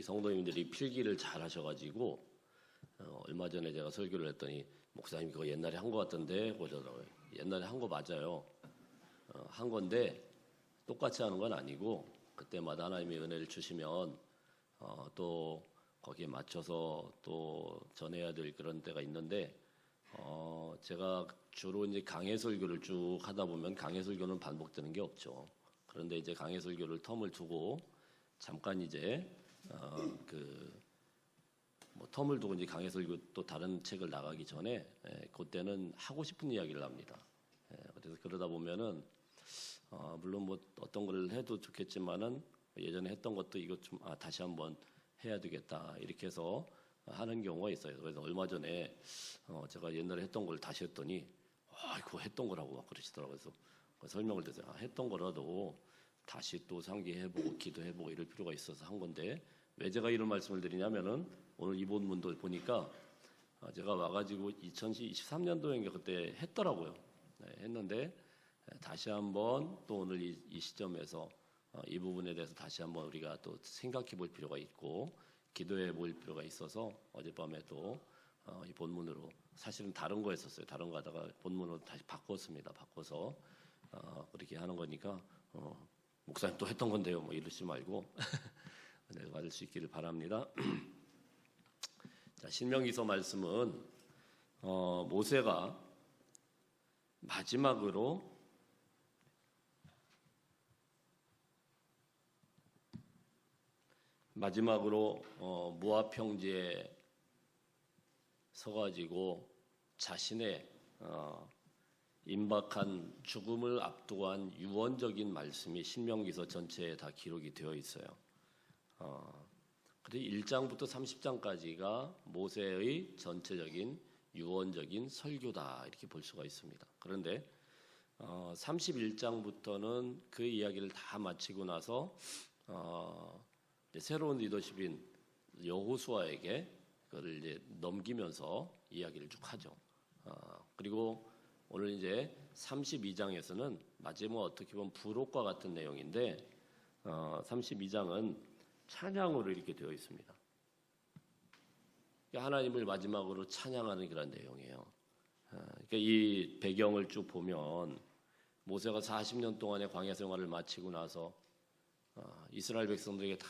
성도님들이 필기를 잘 하셔가지고 얼마 전에 제가 설교를 했더니 목사님 그거 옛날에 한 거 같던데 그러더라고요. 옛날에 한 거 맞아요. 한 건데 똑같이 하는 건 아니고 그때마다 하나님의 은혜를 주시면 또 거기에 맞춰서 또 전해야 될 그런 때가 있는데 제가 주로 이제 강해 설교를 쭉 하다 보면 강해 설교는 반복되는 게 없죠. 그런데 이제 강해 설교를 텀을 두고 잠깐 이제 뭐 텀을 두고 이제 강해 설교 또 다른 책을 나가기 전에 그때는 하고 싶은 이야기를 합니다. 그래서 그러다 보면은 물론 뭐 어떤 걸 해도 좋겠지만은 예전에 했던 것도 이거 좀 다시 한번 해야 되겠다 이렇게 해서 하는 경우가 있어요. 그래서 얼마 전에 제가 옛날에 했던 걸 다시 했더니 그거 했던 거라고 막 그러시더라고요. 그래서 설명을 드려서 했던 거라도 다시 또 상기해보고 기도해보고 이럴 필요가 있어서 한 건데 왜 제가 이런 말씀을 드리냐면은 오늘 이 본문도 보니까 제가 와가지고 2023년도인가 그때 했더라고요. 했는데 다시 한번 또 오늘 이 시점에서 이 부분에 대해서 다시 한번 우리가 또 생각해 볼 필요가 있고 기도해 볼 필요가 있어서 어젯밤에 또 이 본문으로 사실은 다른 거 했었어요. 다른 거 하다가 본문으로 다시 바꿨습니다. 바꿔서 그렇게 하는 거니까 목사님 또 했던 건데요. 뭐 이러지 말고 네, 받을 수 있기를 바랍니다. 자, 신명기서 말씀은 모세가 마지막으로 모압 평지에 서가지고 자신의 임박한 죽음을 앞두고 한 유언적인 말씀이 신명기서 전체에 다 기록이 되어 있어요. 그래서 1장부터 30장까지가 모세의 전체적인 유언적인 설교다 이렇게 볼 수가 있습니다. 그런데 31장부터는 그 이야기를 다 마치고 나서 새로운 리더십인 여호수아에게 그걸 이제 넘기면서 이야기를 쭉 하죠. 그리고 오늘 이제 32장에서는 마지막 어떻게 보면 부록과 같은 내용인데 32장은 찬양으로 이렇게 되어 있습니다. 하나님을 마지막으로 찬양하는 그런 내용이에요. 그러니까 이 배경을 쭉 보면 모세가 40년 동안의 광야 생활을 마치고 나서 이스라엘 백성들에게 다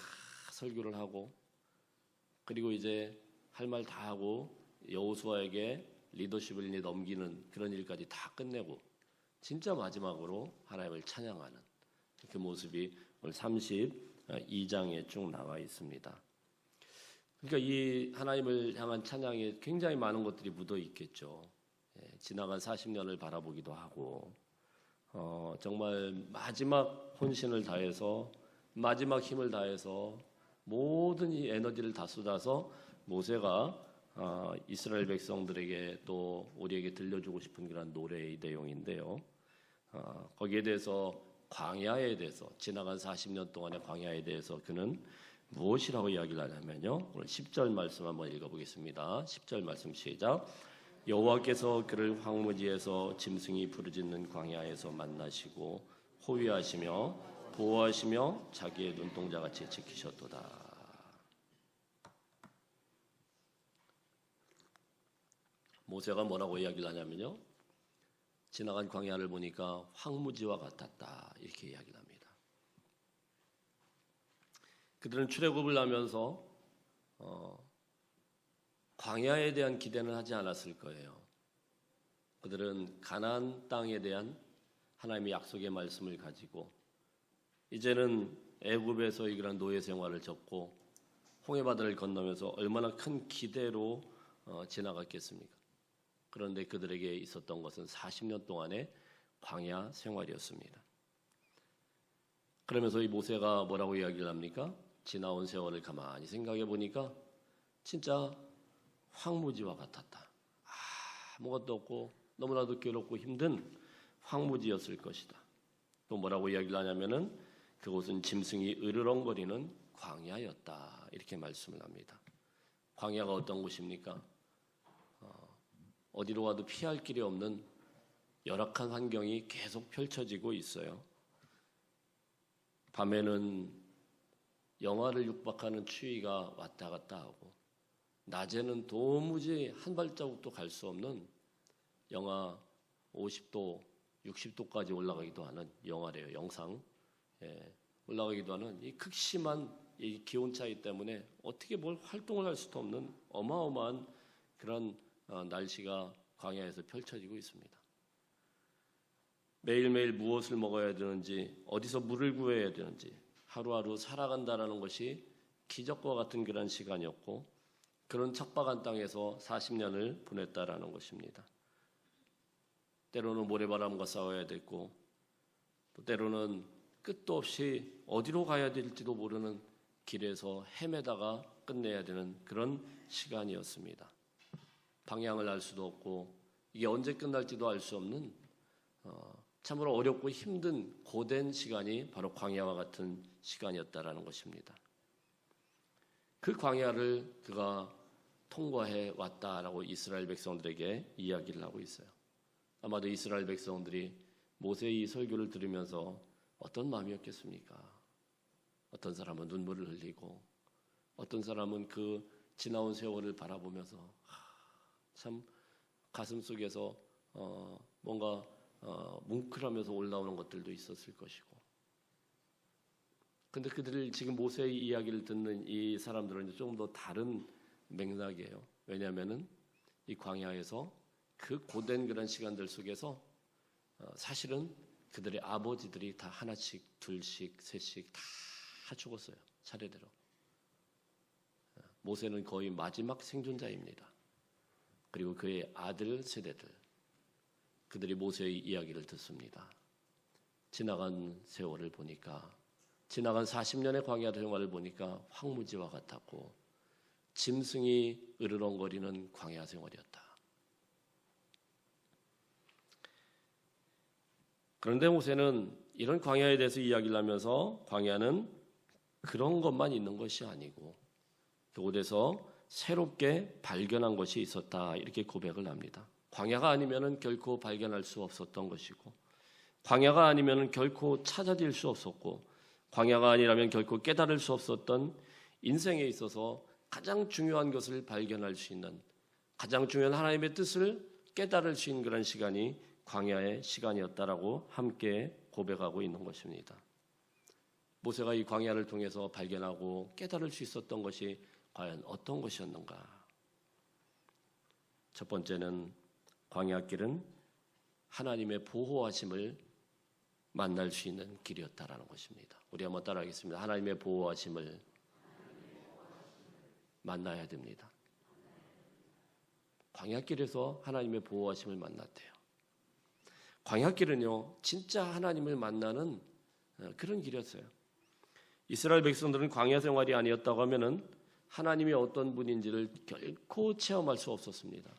설교를 하고 그리고 이제 할 말 다 하고 여호수아에게 리더십을 이제 넘기는 그런 일까지 다 끝내고 진짜 마지막으로 하나님을 찬양하는 그 모습이 오늘 32장에 쭉 나와 있습니다. 그러니까 이 하나님을 향한 찬양에 굉장히 많은 것들이 묻어 있겠죠. 지나간 40년을 바라보기도 하고 정말 마지막 혼신을 다해서 마지막 힘을 다해서 모든 이 에너지를 다 쏟아서 모세가 이스라엘 백성들에게 또 우리에게 들려주고 싶은 그런 노래의 내용인데요. 거기에 대해서 광야에 대해서 지나간 40년 동안의 광야에 대해서 그는 무엇이라고 이야기를 하냐면요. 오늘 10절 말씀 한번 읽어보겠습니다. 10절 말씀 시작. 여호와께서 그를 황무지에서 짐승이 부르짖는 광야에서 만나시고 호위하시며 보호하시며 자기의 눈동자같이 지키셨도다. 모세가 뭐라고 이야기를 하냐면요. 지나간 광야를 보니까 황무지와 같았다 이렇게 이야기를 합니다. 그들은 출애굽을 하면서 광야에 대한 기대는 하지 않았을 거예요. 그들은 가나안 땅에 대한 하나님의 약속의 말씀을 가지고 이제는 애굽에서의 그런 노예 생활을 접고 홍해바다를 건너면서 얼마나 큰 기대로 지나갔겠습니까? 그런데 그들에게 있었던 것은 40년 동안의 광야 생활이었습니다. 그러면서 이 모세가 뭐라고 이야기를 합니까? 지나온 세월을 가만히 생각해 보니까 진짜 황무지와 같았다. 아무것도 없고 너무나도 괴롭고 힘든 황무지였을 것이다. 또 뭐라고 이야기를 하냐면은 그곳은 짐승이 으르렁거리는 광야였다. 이렇게 말씀을 합니다. 광야가 어떤 곳입니까? 어디로 가도 피할 길이 없는 열악한 환경이 계속 펼쳐지고 있어요. 밤에는 영하를 육박하는 추위가 왔다 갔다 하고 낮에는 도무지 한 발자국도 갈 수 없는 영하 50도, 60도까지 올라가기도 하는 영하래요. 영상 올라가기도 하는 이 극심한 이 기온 차이 때문에 어떻게 뭘 활동을 할 수도 없는 어마어마한 그런 날씨가 광야에서 펼쳐지고 있습니다. 매일매일 무엇을 먹어야 되는지, 어디서 물을 구해야 되는지 하루하루 살아간다는 것이 기적과 같은 그런 시간이었고 그런 척박한 땅에서 40년을 보냈다라는 것입니다. 때로는 모래바람과 싸워야 됐고 또 때로는 끝도 없이 어디로 가야 될지도 모르는 길에서 헤매다가 끝내야 되는 그런 시간이었습니다. 방향을 알 수도 없고 이게 언제 끝날지도 알 수 없는 참으로 어렵고 힘든 고된 시간이 바로 광야와 같은 시간이었다라는 것입니다. 그 광야를 그가 통과해 왔다라고 이스라엘 백성들에게 이야기를 하고 있어요. 아마도 이스라엘 백성들이 모세의 이 설교를 들으면서 어떤 마음이었겠습니까? 어떤 사람은 눈물을 흘리고 어떤 사람은 그 지나온 세월을 바라보면서 참 가슴 속에서 뭔가 뭉클하면서 올라오는 것들도 있었을 것이고 근데 그들을 지금 모세의 이야기를 듣는 이 사람들은 조금 더 다른 맥락이에요. 왜냐하면은 이 광야에서 그 고된 그런 시간들 속에서 사실은 그들의 아버지들이 다 하나씩, 둘씩, 셋씩 다 죽었어요. 차례대로. 모세는 거의 마지막 생존자입니다. 그리고 그의 아들 세대들, 그들이 모세의 이야기를 듣습니다. 지나간 세월을 보니까, 지나간 40년의 광야 생활을 보니까 황무지와 같았고 짐승이 으르렁거리는 광야 생활이었다. 그런데 모세는 이런 광야에 대해서 이야기를 하면서 광야는 그런 것만 있는 것이 아니고 그곳에서 새롭게 발견한 것이 있었다 이렇게 고백을 합니다. 광야가 아니면은 결코 발견할 수 없었던 것이고 광야가 아니면은 결코 찾아질 수 없었고 광야가 아니라면 결코 깨달을 수 없었던 인생에 있어서 가장 중요한 것을 발견할 수 있는 가장 중요한 하나님의 뜻을 깨달을 수 있는 그런 시간이 광야의 시간이었다라고 함께 고백하고 있는 것입니다. 모세가 이 광야를 통해서 발견하고 깨달을 수 있었던 것이 과연 어떤 것이었는가? 첫 번째는 광야길은 하나님의 보호하심을 만날 수 있는 길이었다라는 것입니다. 우리 한번 따라하겠습니다. 하나님의 보호하심을 만나야 됩니다. 광야길에서 하나님의 보호하심을 만났대요. 광야길은요, 진짜 하나님을 만나는 그런 길이었어요. 이스라엘 백성들은 광야 생활이 아니었다고 하면은 하나님이 어떤 분인지를 결코 체험할 수 없었습니다.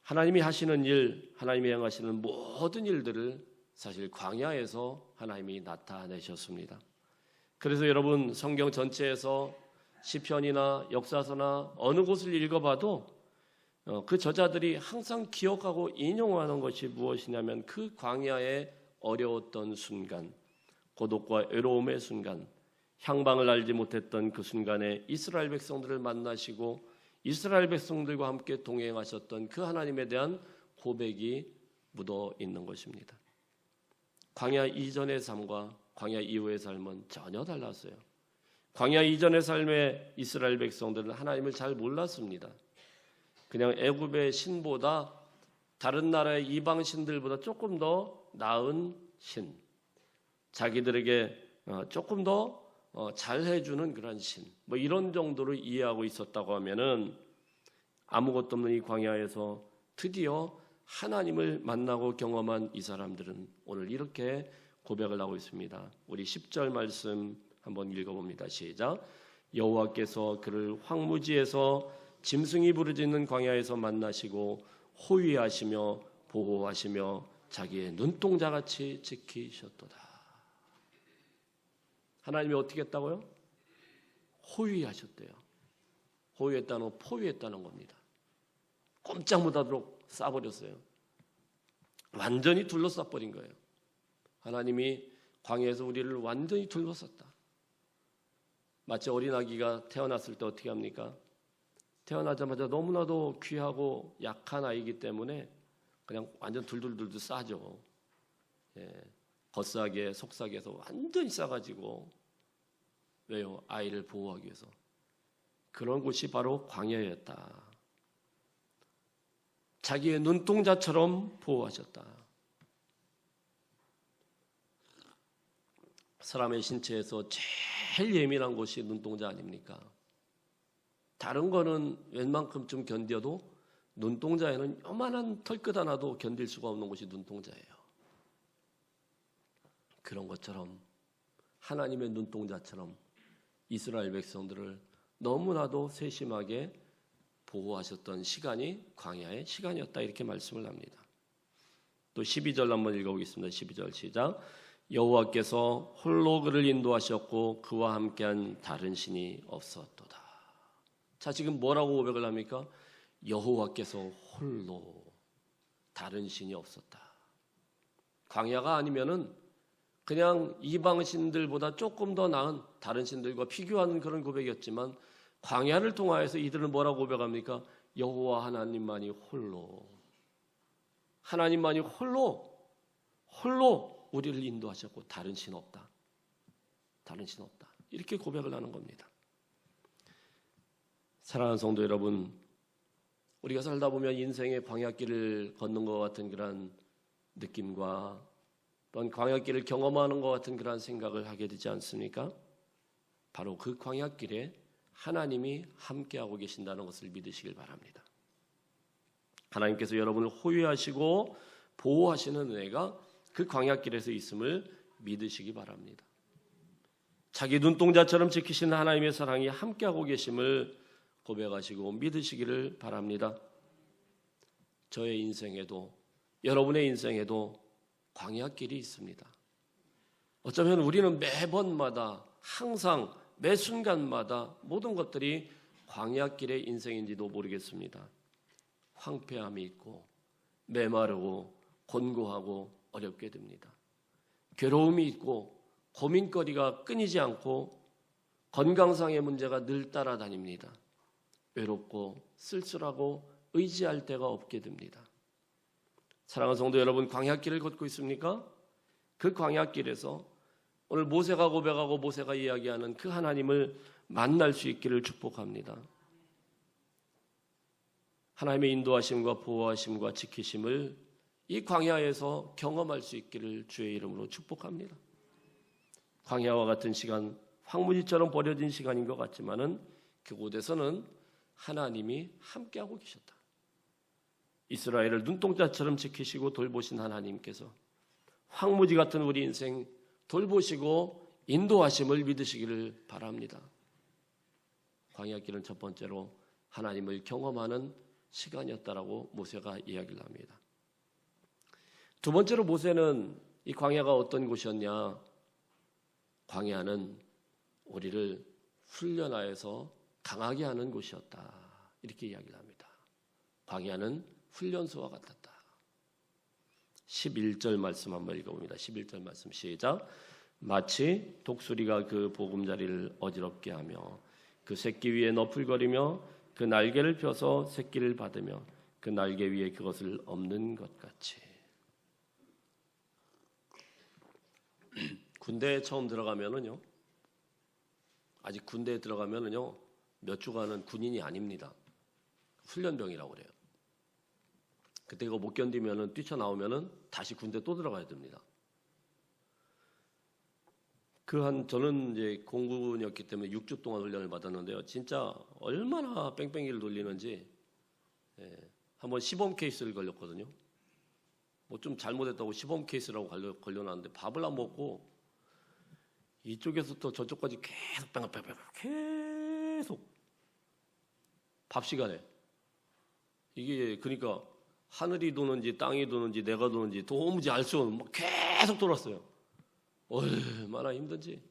하나님이 하시는 일, 하나님이 행하시는 모든 일들을 사실 광야에서 하나님이 나타내셨습니다. 그래서 여러분 성경 전체에서 시편이나 역사서나 어느 곳을 읽어봐도 그 저자들이 항상 기억하고 인용하는 것이 무엇이냐면 그 광야의 어려웠던 순간, 고독과 외로움의 순간, 향방을 알지 못했던 그 순간에 이스라엘 백성들을 만나시고 이스라엘 백성들과 함께 동행하셨던 그 하나님에 대한 고백이 묻어 있는 것입니다. 광야 이전의 삶과 광야 이후의 삶은 전혀 달랐어요. 광야 이전의 삶의 이스라엘 백성들은 하나님을 잘 몰랐습니다. 그냥 애굽의 신보다 다른 나라의 이방 신들보다 조금 더 나은 신, 자기들에게 조금 더 잘해주는 그런 신, 뭐 이런 정도로 이해하고 있었다고 하면은 아무것도 없는 이 광야에서 드디어 하나님을 만나고 경험한 이 사람들은 오늘 이렇게 고백을 하고 있습니다. 우리 10절 말씀 한번 읽어봅니다. 시작. 여호와께서 그를 황무지에서 짐승이 부르짖는 광야에서 만나시고 호위하시며 보호하시며 자기의 눈동자같이 지키셨도다. 하나님이 어떻게 했다고요? 호위하셨대요. 호위했다는 건 포위했다는 겁니다. 꼼짝 못하도록 싸버렸어요. 완전히 둘러싸버린 거예요. 하나님이 광야에서 우리를 완전히 둘러쌌다. 마치 어린아기가 태어났을 때 어떻게 합니까? 태어나자마자 너무나도 귀하고 약한 아이이기 때문에 그냥 완전 둘둘둘둘 싸죠. 겉싸개, 속싸개에서 완전히 싸가지고. 왜요? 아이를 보호하기 위해서. 그런 곳이 바로 광야였다. 자기의 눈동자처럼 보호하셨다. 사람의 신체에서 제일 예민한 곳이 눈동자 아닙니까? 다른 거는 웬만큼쯤 견뎌도 눈동자에는 요만한 털끝 하나도 견딜 수가 없는 곳이 눈동자예요. 그런 것처럼 하나님의 눈동자처럼 이스라엘 백성들을 너무나도 세심하게 보호하셨던 시간이 광야의 시간이었다, 이렇게 말씀을 합니다. 또 12절 한번 읽어보겠습니다. 12절 시작. 여호와께서 홀로 그를 인도하셨고 그와 함께한 다른 신이 없었도다. 자, 지금 뭐라고 고백을 합니까? 여호와께서 홀로, 다른 신이 없었다. 광야가 아니면은 그냥 이방 신들보다 조금 더 나은 다른 신들과 비교하는 그런 고백이었지만, 광야를 통하여서 이들은 뭐라고 고백합니까? 여호와 하나님만이 홀로, 하나님만이 홀로 우리를 인도하셨고 다른 신 없다. 다른 신 없다. 이렇게 고백을 하는 겁니다. 사랑하는 성도 여러분, 우리가 살다 보면 인생의 광야길을 걷는 것 같은 그런 느낌과 또는 광야길을 경험하는 것 같은 그런 생각을 하게 되지 않습니까? 바로 그 광야길에 하나님이 함께하고 계신다는 것을 믿으시길 바랍니다. 하나님께서 여러분을 호위하시고 보호하시는 은혜가 그 광야길에서 있음을 믿으시기 바랍니다. 자기 눈동자처럼 지키시는 하나님의 사랑이 함께하고 계심을 고백하시고 믿으시기를 바랍니다. 저의 인생에도, 여러분의 인생에도 광야길이 있습니다. 어쩌면 우리는 매번마다, 항상 매 순간마다 모든 것들이 광야길의 인생인지도 모르겠습니다. 황폐함이 있고 메마르고 곤고하고 어렵게 됩니다. 괴로움이 있고 고민거리가 끊이지 않고 건강상의 문제가 늘 따라다닙니다. 외롭고 쓸쓸하고 의지할 데가 없게 됩니다. 사랑하는 성도 여러분, 광야길을 걷고 있습니까? 그 광야길에서 오늘 모세가 고백하고 모세가 이야기하는 그 하나님을 만날 수 있기를 축복합니다. 하나님의 인도하심과 보호하심과 지키심을 이 광야에서 경험할 수 있기를 주의 이름으로 축복합니다. 광야와 같은 시간, 황무지처럼 버려진 시간인 것 같지만은 그곳에서는 하나님이 함께하고 계셨다. 이스라엘을 눈동자처럼 지키시고 돌보신 하나님께서 황무지 같은 우리 인생 돌보시고 인도하심을 믿으시기를 바랍니다. 광야길은 첫 번째로 하나님을 경험하는 시간이었다라고 모세가 이야기를 합니다. 두 번째로 모세는 이 광야가 어떤 곳이었냐? 광야는 우리를 훈련하여서 강하게 하는 곳이었다, 이렇게 이야기를 합니다. 광야는 훈련소와 같았다. 11절 말씀 한번 읽어봅니다. 11절 말씀 시작. 마치 독수리가 그 보금자리를 어지럽게 하며 그 새끼 위에 너풀거리며 그 날개를 펴서 새끼를 받으며 그 날개 위에 그것을 엎는 것 같이. 군대에 처음 들어가면은요, 아직 군대에 들어가면은요, 몇 주간은 군인이 아닙니다. 훈련병이라고 그래요. 그때 이거 못 견디면은 뛰쳐나오면은 다시 군대 또 들어가야 됩니다. 저는 이제 공군이었기 때문에 6주 동안 훈련을 받았는데요. 진짜 얼마나 뺑뺑이를 돌리는지, 한번 시범 케이스를 걸렸거든요. 뭐 좀 잘못했다고 시범 케이스라고 걸려놨는데 밥을 안 먹고 이쪽에서부터 저쪽까지 계속 뺑뺑뺑뺑 계속 밥 시간에, 이게 그러니까 하늘이 도는지 땅이 도는지 내가 도는지 도무지 알 수 없는, 계속 돌았어요. 얼마나 힘든지.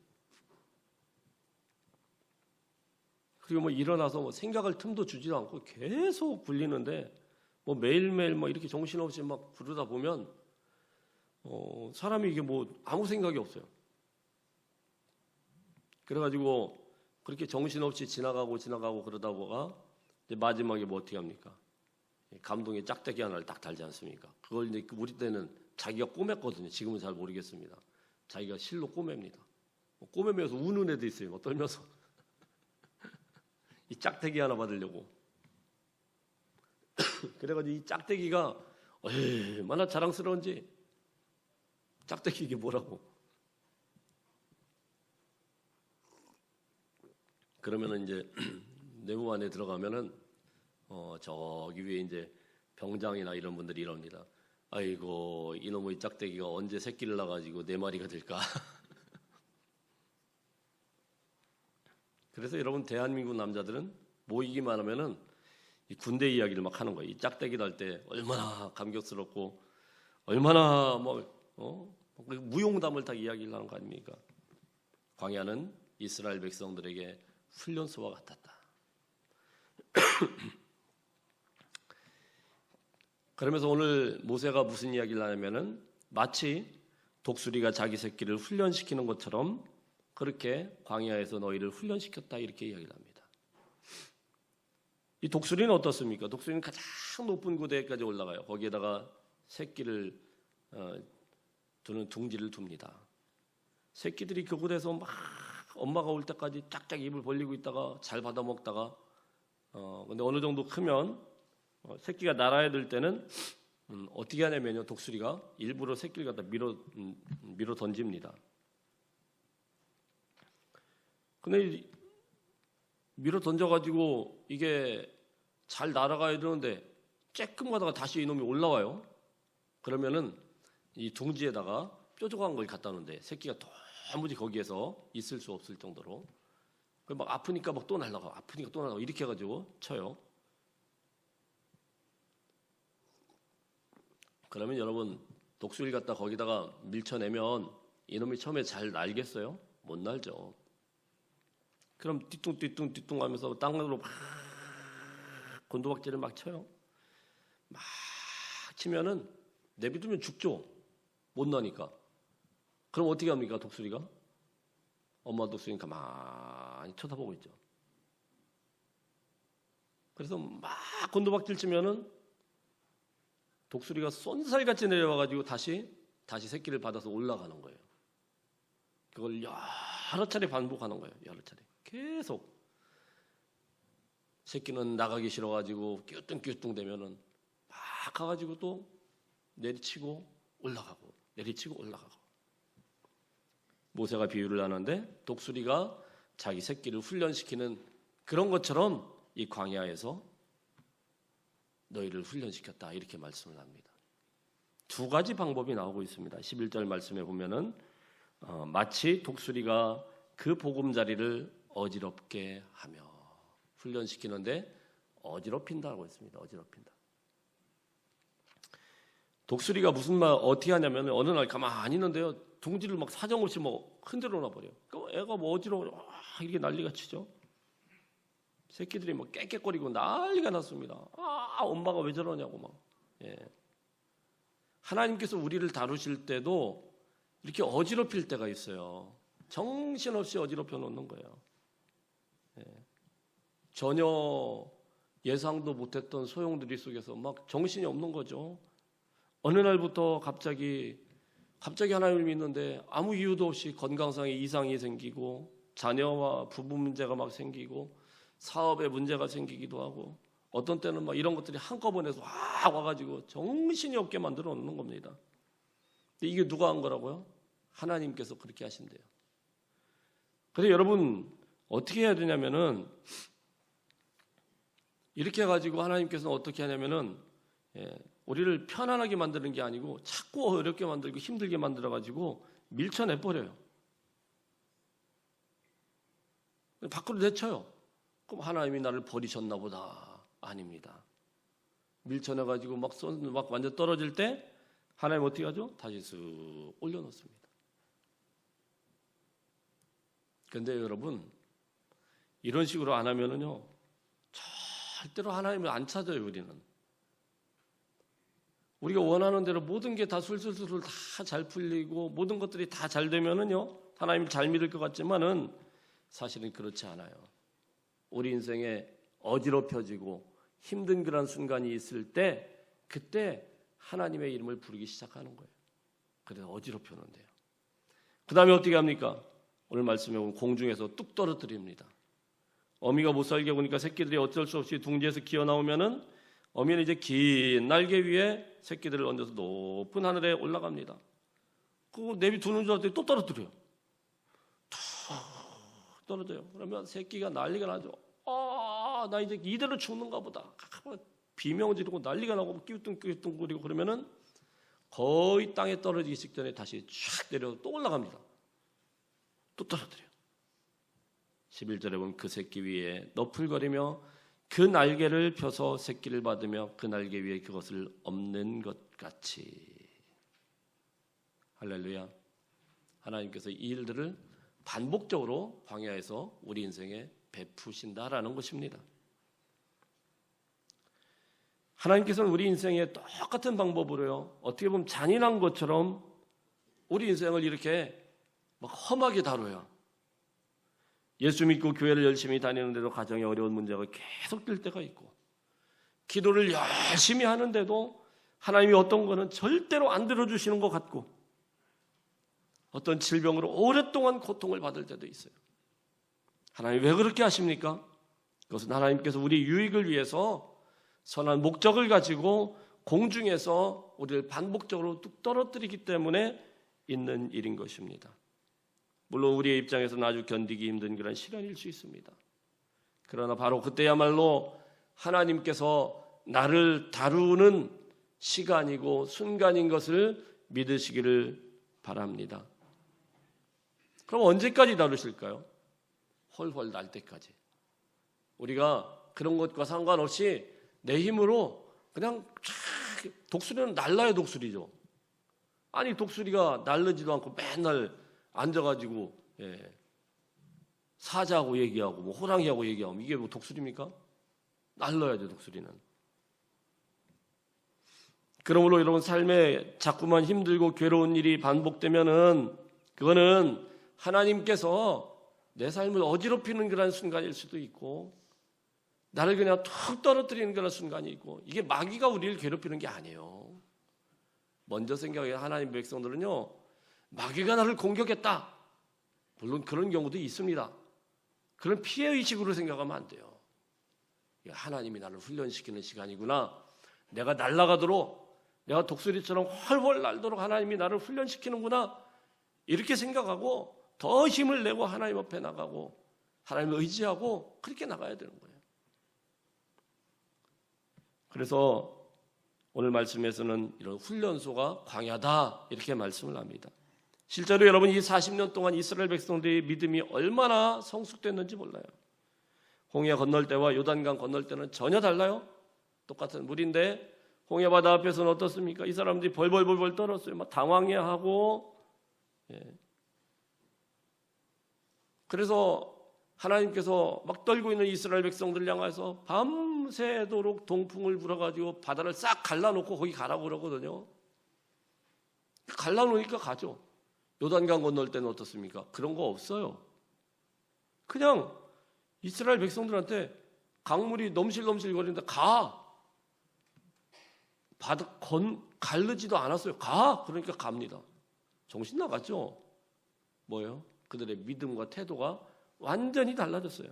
그리고 뭐 일어나서 뭐 생각할 틈도 주지도 않고 계속 굴리는데, 뭐 매일매일 뭐 이렇게 정신없이 막 부르다 보면 사람이 이게 뭐 아무 생각이 없어요. 그래가지고 그렇게 정신없이 지나가고 그러다가 이제 마지막에 뭐 어떻게 합니까? 감동의 짝대기 하나를 딱 달지 않습니까? 그걸 이제 우리 때는 자기가 꼬맸거든요. 지금은 잘 모르겠습니다. 자기가 실로 꼬맵니다. 꼬매면서 우는 애도 있어요. 막 떨면서 이 짝대기 하나 받으려고. 그래가지고 이 짝대기가 얼마나 자랑스러운지. 짝대기 이게 뭐라고? 그러면은 이제 내부 안에 들어가면은 저기 위에 이제 병장이나 이런 분들이 이럽니다. 아이고 이놈의 짝대기가 언제 새끼를 낳아가지고 4마리가 될까? 그래서 여러분 대한민국 남자들은 모이기만 하면은 이 군대 이야기를 막 하는 거예요. 이 짝대기 달 때 얼마나 감격스럽고 얼마나 무용담을 다 이야기를 하는 거 아닙니까? 광야는 이스라엘 백성들에게 훈련소와 같았다. 그러면서 오늘 모세가 무슨 이야기를 하냐면은 마치 독수리가 자기 새끼를 훈련시키는 것처럼 그렇게 광야에서 너희를 훈련시켰다 이렇게 이야기를 합니다. 이 독수리는 어떻습니까? 독수리는 가장 높은 고대까지 올라가요. 거기에다가 새끼를 두는 둥지를 둡니다. 새끼들이 그곳에서 막 엄마가 올 때까지 짝짝 입을 벌리고 있다가 잘 받아먹다가 근데 어느 정도 크면 새끼가 날아야 될 때는 어떻게 하냐면요. 독수리가 일부러 새끼를 갖다 밀어 던집니다. 근데 밀어 던져가지고 이게 잘 날아가야 되는데 쬐끔 가다가 다시 이놈이 올라와요. 그러면은 이 둥지에다가 뾰족한 걸 갖다 놓는데 새끼가 도무지 거기에서 있을 수 없을 정도로 막 아프니까 막 또 날아가 아프니까 또 날아가 이렇게 해가지고 쳐요. 그러면 여러분 독수리 갖다 거기다가 밀쳐내면 이놈이 처음에 잘 날겠어요? 못 날죠. 그럼 뒤뚱 하면서 땅으로 막 곤두박질을 막 쳐요. 막 치면은 내비두면 죽죠. 못 나니까. 그럼 어떻게 합니까 독수리가? 엄마 독수리는 가만히 쳐다보고 있죠. 그래서 막 곤두박질 치면은 독수리가 쏜살같이 내려와가지고 다시 새끼를 받아서 올라가는 거예요. 그걸 여러 차례 반복하는 거예요. 여러 차례. 계속. 새끼는 나가기 싫어가지고 끼우뚱 되면은 막 가가지고 또 내리치고 올라가고 내리치고 올라가고. 모세가 비유를 하는데 독수리가 자기 새끼를 훈련시키는 그런 것처럼 이 광야에서 너희를 훈련시켰다 이렇게 말씀을 합니다. 두 가지 방법이 나오고 있습니다. 11절 말씀에 보면은 마치 독수리가 그 보금자리를 어지럽게 하며 훈련시키는데 어지럽힌다고 했습니다. 어지럽힌다. 독수리가 무슨 말 어떻게 하냐면 어느 날 가만히 있는데요. 둥지를 막 사정없이 뭐 흔들어 놔버려요. 그러니까 애가 뭐 어지러워 이렇게 난리가 치죠. 새끼들이 뭐 깨깨거리고 난리가 났습니다. 엄마가 왜 저러냐고 막. 예. 하나님께서 우리를 다루실 때도 이렇게 어지럽힐 때가 있어요. 정신없이 어지럽혀 놓는 거예요. 예. 전혀 예상도 못했던 소용돌이 속에서 막 정신이 없는 거죠. 어느 날부터 갑자기 하나님을 믿는데 아무 이유도 없이 건강상에 이상이 생기고 자녀와 부부 문제가 막 생기고 사업에 문제가 생기기도 하고 어떤 때는 막 이런 것들이 한꺼번에 와가지고 정신이 없게 만들어 놓는 겁니다. 근데 이게 누가 한 거라고요? 하나님께서 그렇게 하신대요. 그래서 여러분 어떻게 해야 되냐면은 이렇게 해가지고 하나님께서는 어떻게 하냐면은 우리를 편안하게 만드는 게 아니고 자꾸 어렵게 만들고 힘들게 만들어가지고 밀쳐내버려요. 밖으로 내쳐요. 그럼 하나님이 나를 버리셨나 보다. 아닙니다. 밀쳐내가지고 막 완전 떨어질 때 하나님 어떻게 하죠? 다시 쓱 올려놓습니다. 근데 여러분 이런 식으로 안 하면은요 절대로 하나님을 안 찾아요. 우리가 원하는 대로 모든 게 다 술술술 다 잘 풀리고 모든 것들이 다 잘 되면은요 하나님을 잘 믿을 것 같지만은 사실은 그렇지 않아요. 우리 인생에 어지럽혀지고 힘든 그런 순간이 있을 때 그때 하나님의 이름을 부르기 시작하는 거예요. 그래서 어지럽혀는데요. 그 다음에 어떻게 합니까? 오늘 말씀에 보면 공중에서 뚝 떨어뜨립니다. 어미가 못 살게 보니까 새끼들이 어쩔 수 없이 둥지에서 기어나오면은 어미는 이제 긴 날개 위에 새끼들을 얹어서 높은 하늘에 올라갑니다. 그거 내비두는 줄 알았더니 또 떨어뜨려요. 툭 떨어져요. 그러면 새끼가 난리가 나죠. 나 이제 이대로 죽는가 보다. 비명 지르고 난리가 나고 끼우뚱끼우뚱거리고 그러면은 거의 땅에 떨어지기 직전에 다시 쫙 내려서 또 올라갑니다. 또 떨어뜨려요. 11절에 보면 그 새끼 위에 너풀거리며 그 날개를 펴서 새끼를 받으며 그 날개 위에 그것을 엎는 것 같이. 할렐루야. 하나님께서 이 일들을 반복적으로 광야에서 우리 인생에 베푸신다라는 것입니다. 하나님께서는 우리 인생에 똑같은 방법으로요, 어떻게 보면 잔인한 것처럼 우리 인생을 이렇게 막 험하게 다뤄요. 예수 믿고 교회를 열심히 다니는데도 가정에 어려운 문제가 계속 될 때가 있고, 기도를 열심히 하는데도 하나님이 어떤 거는 절대로 안 들어주시는 것 같고, 어떤 질병으로 오랫동안 고통을 받을 때도 있어요. 하나님 왜 그렇게 하십니까? 그것은 하나님께서 우리 유익을 위해서 선한 목적을 가지고 공중에서 우리를 반복적으로 뚝 떨어뜨리기 때문에 있는 일인 것입니다. 물론 우리의 입장에서는 아주 견디기 힘든 그런 시련일 수 있습니다. 그러나 바로 그때야말로 하나님께서 나를 다루는 시간이고 순간인 것을 믿으시기를 바랍니다. 그럼 언제까지 다루실까요? 헐헐 날 때까지. 우리가 그런 것과 상관없이 내 힘으로 그냥 독수리는 날라야 독수리죠. 아니 독수리가 날르지도 않고 맨날 앉아가지고 사자하고 얘기하고 뭐 호랑이하고 얘기하고 이게 뭐 독수리입니까? 날라야죠 독수리는. 그러므로 여러분 삶에 자꾸만 힘들고 괴로운 일이 반복되면은 그거는 하나님께서 내 삶을 어지럽히는 그런 순간일 수도 있고 나를 그냥 툭 떨어뜨리는 그런 순간이 있고 이게 마귀가 우리를 괴롭히는 게 아니에요. 먼저 생각해요. 하나님 백성들은요. 마귀가 나를 공격했다. 물론 그런 경우도 있습니다. 그런 피해의식으로 생각하면 안 돼요. 하나님이 나를 훈련시키는 시간이구나. 내가 날아가도록 내가 독수리처럼 훨훨 날도록 하나님이 나를 훈련시키는구나. 이렇게 생각하고 더 힘을 내고 하나님 앞에 나가고 하나님을 의지하고 그렇게 나가야 되는 거예요. 그래서 오늘 말씀에서는 이런 훈련소가 광야다 이렇게 말씀을 합니다. 실제로 여러분 이 40년 동안 이스라엘 백성들의 믿음이 얼마나 성숙됐는지 몰라요. 홍해 건널 때와 요단강 건널 때는 전혀 달라요. 똑같은 물인데 홍해 바다 앞에서는 어떻습니까? 이 사람들이 벌벌벌 떨었어요. 막 당황해하고. 그래서 하나님께서 막 떨고 있는 이스라엘 백성들을 향해서 밤새도록 동풍을 불어가지고 바다를 싹 갈라놓고 거기 가라고 그러거든요. 갈라놓으니까 가죠. 요단강 건널 때는 어떻습니까? 그런 거 없어요. 그냥 이스라엘 백성들한테 강물이 넘실넘실 거리는데 가. 바다 가르지도 않았어요. 가. 그러니까 갑니다. 정신 나갔죠? 뭐예요? 그들의 믿음과 태도가 완전히 달라졌어요.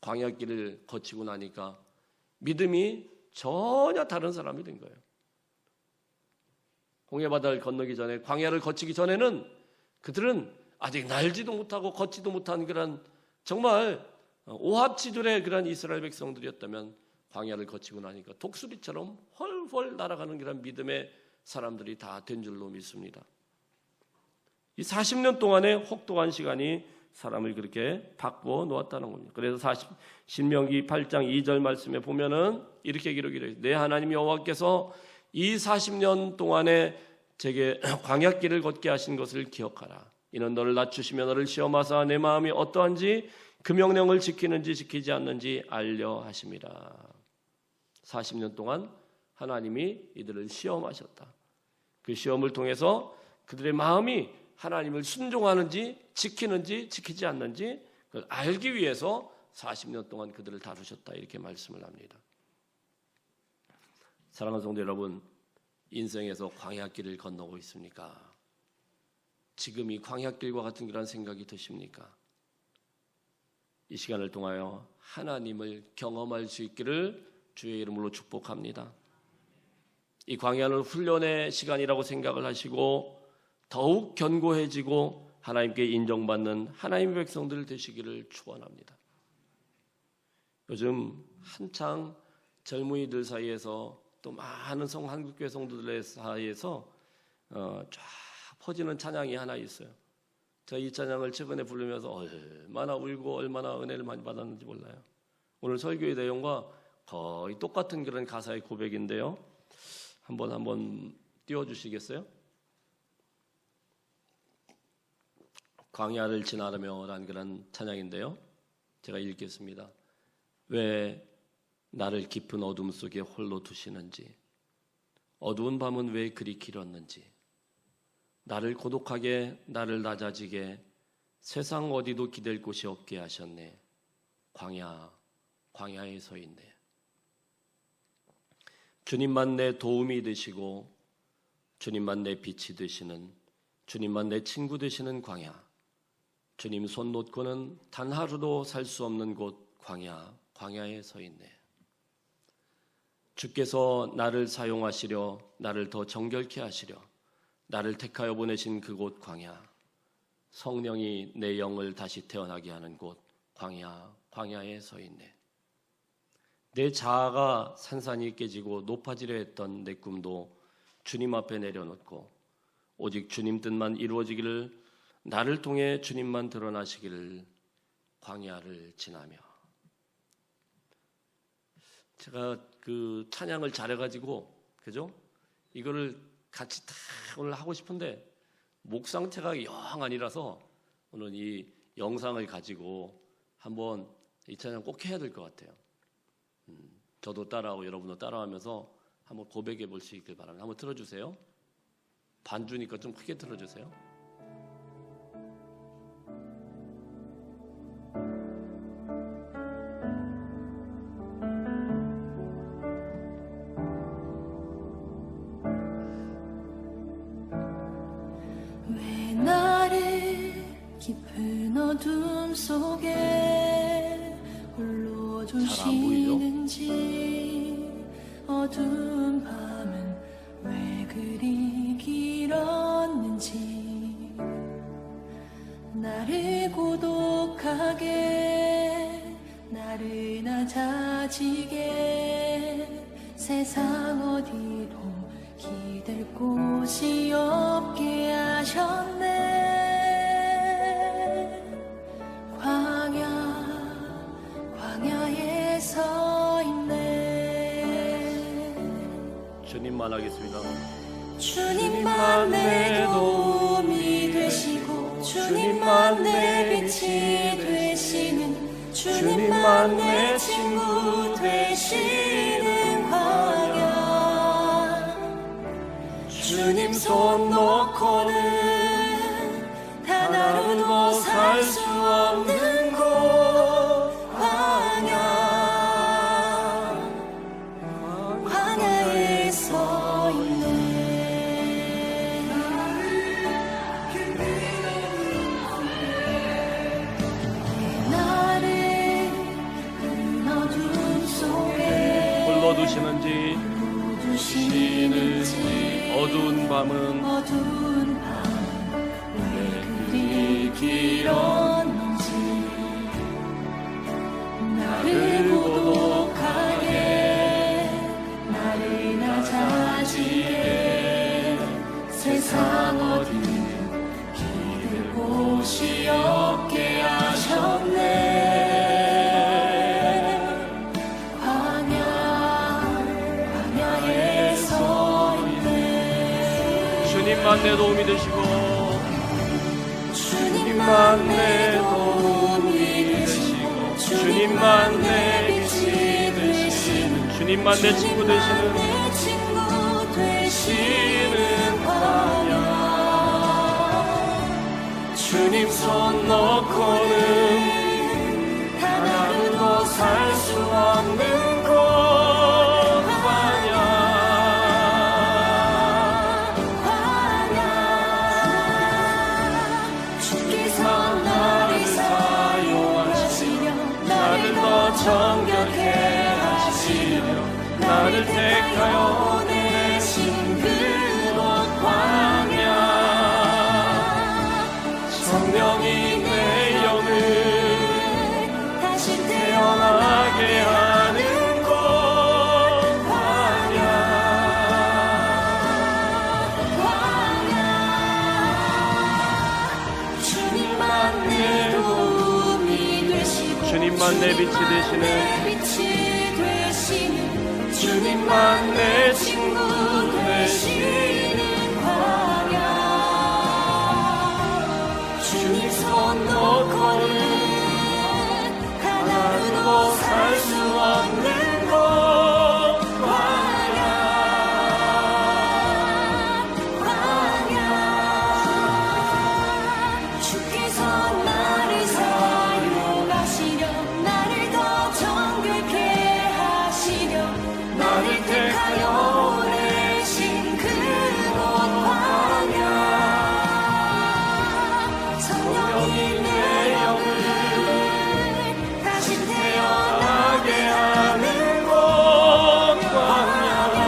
광야길을 거치고 나니까 믿음이 전혀 다른 사람이 된 거예요. 홍해바다를 건너기 전에 광야를 거치기 전에는 그들은 아직 날지도 못하고 걷지도 못한 그런 정말 오합지졸의 그런 이스라엘 백성들이었다면 광야를 거치고 나니까 독수리처럼 헐헐 날아가는 그런 믿음의 사람들이 다 된 줄로 믿습니다. 이 40년 동안의 혹독한 시간이 사람을 그렇게 바꾸어 놓았다는 겁니다. 그래서 신명기 8장 2절 말씀에 보면은 이렇게 기록이 되어 있어요. 내 하나님 여호와께서 이 40년 동안에 제게 광야길을 걷게 하신 것을 기억하라. 이는 너를 낮추시며 너를 시험하사 내 마음이 어떠한지 그 명령을 지키는지 지키지 않는지 알려 하심이라. 40년 동안 하나님이 이들을 시험하셨다. 그 시험을 통해서 그들의 마음이 하나님을 순종하는지 지키는지 지키지 않는지 그걸 알기 위해서 40년 동안 그들을 다루셨다 이렇게 말씀을 합니다. 사랑하는 성도 여러분, 인생에서 광야길을 건너고 있습니까? 지금 이 광야길과 같은 그런 생각이 드십니까? 이 시간을 통하여 하나님을 경험할 수 있기를 주의 이름으로 축복합니다. 이 광야는 훈련의 시간이라고 생각을 하시고 더욱 견고해지고 하나님께 인정받는 하나님의 백성들 되시기를 축원합니다. 요즘 한창 젊은이들 사이에서 또 많은 한국교회 성도들 사이에서 쫙 퍼지는 찬양이 하나 있어요. 제가 이 찬양을 최근에 부르면서 얼마나 울고 얼마나 은혜를 많이 받았는지 몰라요. 오늘 설교의 내용과 거의 똑같은 그런 가사의 고백인데요. 한번 띄워주시겠어요? 광야를 지나려며 라는 그런 찬양인데요. 제가 읽겠습니다. 왜 나를 깊은 어둠 속에 홀로 두시는지, 어두운 밤은 왜 그리 길었는지, 나를 고독하게 나를 낮아지게 세상 어디도 기댈 곳이 없게 하셨네. 광야에 서 있네. 주님만 내 도움이 되시고 주님만 내 빛이 되시는, 주님만 내 친구 되시는 광야, 주님 손 놓고는 단 하루도 살 수 없는 곳 광야에 서 있네. 주께서 나를 사용하시려, 나를 더 정결케 하시려 나를 택하여 보내신 그곳 광야, 성령이 내 영을 다시 태어나게 하는 곳 광야에 서 있네. 내 자아가 산산이 깨지고 높아지려 했던 내 꿈도 주님 앞에 내려놓고 오직 주님 뜻만 이루어지기를, 나를 통해 주님만 드러나시기를 광야를 지나며. 제가 그 찬양을 잘해가지고 그죠? 이거를 같이 다 오늘 하고 싶은데 목 상태가 영 아니라서 오늘 이 영상을 가지고 한번 이 찬양 꼭 해야 될 것 같아요. 저도 따라하고 여러분도 따라하면서 한번 고백해 볼 수 있길 바랍니다. 한번 틀어주세요. 반주니까 좀 크게 틀어주세요. 왜 나를 깊은 어둠 속에 홀로 두시는지, 어두운 밤은 왜 그리 길었는지, 나를 고독하게 나를 낮아지게 세상 어디로 기댈 곳이 없게 하셨네. 광야에 서 있네. 주님만 하겠습니다. 주님만 내 도움이 되시고 주님만 내 빛이 되시는, 주님만 내 친구 되시는 광야, 주님 손 놓고는 단 하루도 살 수 없는 곳 광야에 서 있네. 나를 그 어둠 속에 홀로 두시는지 어두운 밤은 왜 그리 길었는지, 나를 고독하게 나를 낮아지게 세상 어디 기댈 곳이 없게 하셨네. 광야에 서 있네. 주님만 내 도움이 되시고 주님만 내 도움이 되시고 주님만 내 빛이 되시는, 주님만 내 친구 되시는 광야, 주님 손 놓고는 살 수 없는 곳 정결케 하시려 나를 택하여 보내신 그곳 광야 성령이 내 영을 다시 태어나게 하는 곳 광야 주님만 내 도움이 되시고 주님만 내 빛이 되시는 주님만 내 친구 되시는 광야 주님 손 놓고는 하나도 살 수 없는 곳 광야 주께서 나를 사용하시려 나를 더 정결케 나를 택하여 보내신 그곳 광야 성령이 내 영을 다시 태어나게 하는 곳 광야에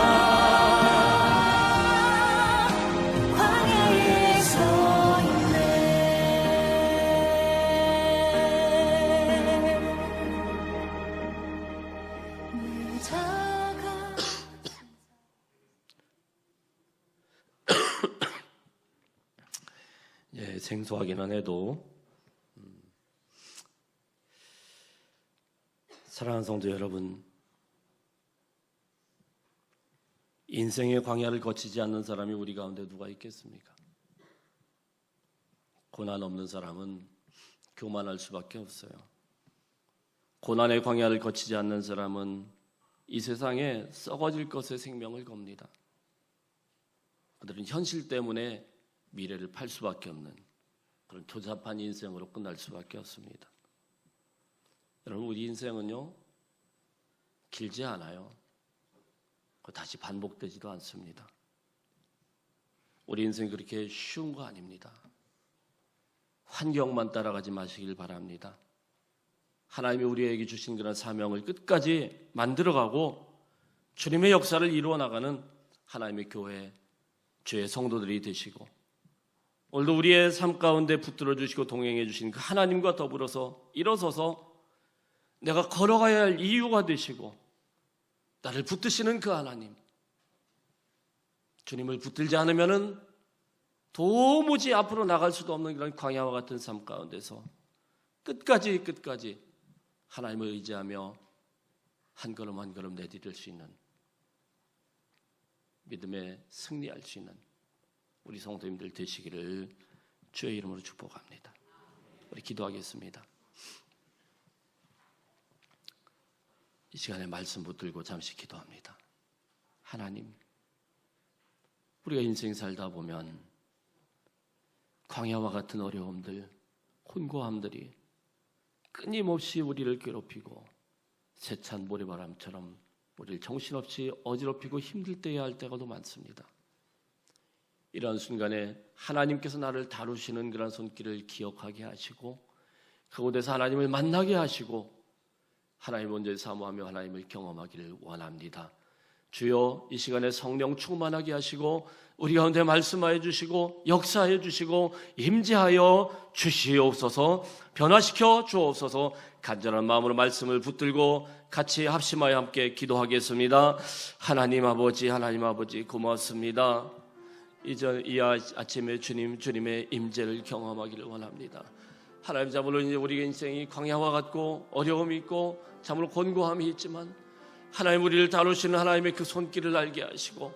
서 있네 예, 생소하기는 해도 사랑하는 성도 여러분, 인생의 광야를 거치지 않는 사람이 우리 가운데 누가 있겠습니까? 고난 없는 사람은 교만할 수밖에 없어요. 고난의 광야를 거치지 않는 사람은 이 세상에 썩어질 것에 생명을 겁니다. 그들은 현실 때문에 미래를 팔 수밖에 없는 그런 조잡한 인생으로 끝날 수밖에 없습니다. 여러분, 우리 인생은요 길지 않아요. 다시 반복되지도 않습니다. 우리 인생 그렇게 쉬운 거 아닙니다. 환경만 따라가지 마시길 바랍니다. 하나님이 우리에게 주신 그런 사명을 끝까지 만들어가고 주님의 역사를 이루어 나가는 하나님의 교회, 주의 성도들이 되시고 오늘도 우리의 삶 가운데 붙들어 주시고 동행해 주신 그 하나님과 더불어서 일어서서 내가 걸어가야 할 이유가 되시고 나를 붙드시는 그 하나님, 주님을 붙들지 않으면은 도무지 앞으로 나갈 수도 없는 그런 광야와 같은 삶 가운데서 끝까지 하나님을 의지하며 한 걸음 한 걸음 내디딜 수 있는 믿음에 승리할 수 있는 우리 성도님들 되시기를 주의 이름으로 축복합니다. 우리 기도하겠습니다. 이 시간에 말씀 붙들고 잠시 기도합니다. 하나님, 우리가 인생 살다 보면 광야와 같은 어려움들, 혼고함들이 끊임없이 우리를 괴롭히고 세찬 모래바람처럼 우리를 정신없이 어지럽히고 힘들 때야 할 때가 더 많습니다. 이런 순간에 하나님께서 나를 다루시는 그런 손길을 기억하게 하시고 그곳에서 하나님을 만나게 하시고 하나님 먼저 사모하며 하나님을 경험하기를 원합니다. 주여, 이 시간에 성령 충만하게 하시고 우리 가운데 말씀하여 주시고 역사하여 주시고 임재하여 주시옵소서. 변화시켜 주옵소서. 간절한 마음으로 말씀을 붙들고 같이 합심하여 함께 기도하겠습니다. 하나님 아버지 고맙습니다. 이 아침에 주님의 임재를 경험하기를 원합니다. 하나님, 참으로 이제 우리 인생이 광야와 같고 어려움이 있고 참으로 곤고함이 있지만 하나님, 우리를 다루시는 하나님의 그 손길을 알게 하시고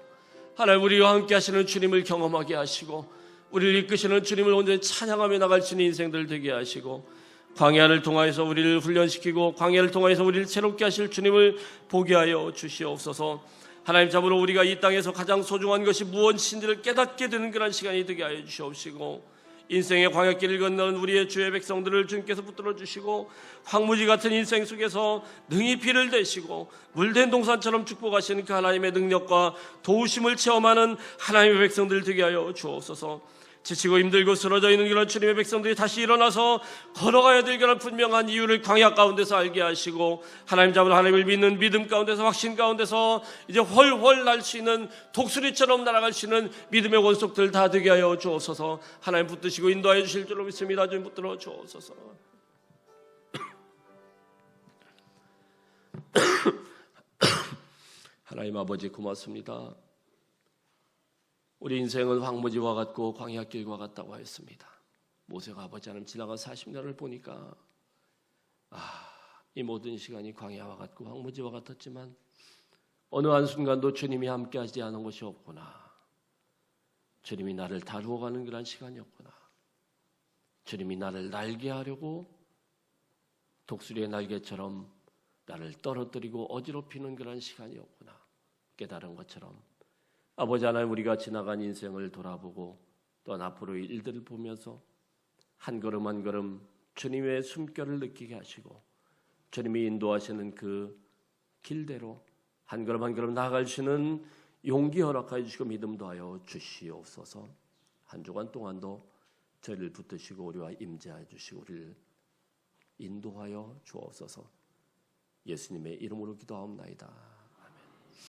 하나님, 우리와 함께 하시는 주님을 경험하게 하시고 우리를 이끄시는 주님을 온전히 찬양하며 나갈 수 있는 인생들 되게 하시고 광야를 통하여서 우리를 훈련시키고 광야를 통하여서 우리를 새롭게 하실 주님을 보게 하여 주시옵소서. 하나님, 참으로 우리가 이 땅에서 가장 소중한 것이 무엇인지를 깨닫게 되는 그런 시간이 되게 하여 주시옵시고 인생의 광야길을 건너는 우리의 주의 백성들을 주님께서 붙들어 주시고 황무지 같은 인생 속에서 능히 비를 대시고 물된 동산처럼 축복하시는 그 하나님의 능력과 도우심을 체험하는 하나님의 백성들 되게 하여 주옵소서. 지치고 힘들고 쓰러져 있는 그런 주님의 백성들이 다시 일어나서 걸어가야 될 그런 분명한 이유를 광야 가운데서 알게 하시고 하나님 잡은 하나님을 믿는 믿음 가운데서 확신 가운데서 이제 훨훨 날 수 있는 독수리처럼 날아갈 수 있는 믿음의 원속들 다 되게 하여 주옵소서. 하나님 붙드시고 인도하여 주실 줄로 믿습니다. 좀 붙들어 주옵소서. 하나님 아버지 고맙습니다. 우리 인생은 황무지와 같고 광야길과 같다고 하였습니다. 모세가 아버지 하나님 지나간 40년을 보니까 이 모든 시간이 광야와 같고 황무지와 같았지만 어느 한순간도 주님이 함께하지 않은 것이 없구나. 주님이 나를 다루어가는 그런 시간이었구나. 주님이 나를 날게 하려고 독수리의 날개처럼 나를 떨어뜨리고 어지럽히는 그런 시간이었구나. 깨달은 것처럼 아버지 하나님 우리가 지나간 인생을 돌아보고 또한 앞으로의 일들을 보면서 한 걸음 한 걸음 주님의 숨결을 느끼게 하시고 주님이 인도하시는 그 길대로 한 걸음 한 걸음 나아갈 수 있는 용기 허락하여 주시고 믿음도 하여 주시옵소서. 한 주간 동안도 저희를 붙드시고 우리와 임재하여 주시고 우리를 인도하여 주옵소서. 예수님의 이름으로 기도하옵나이다.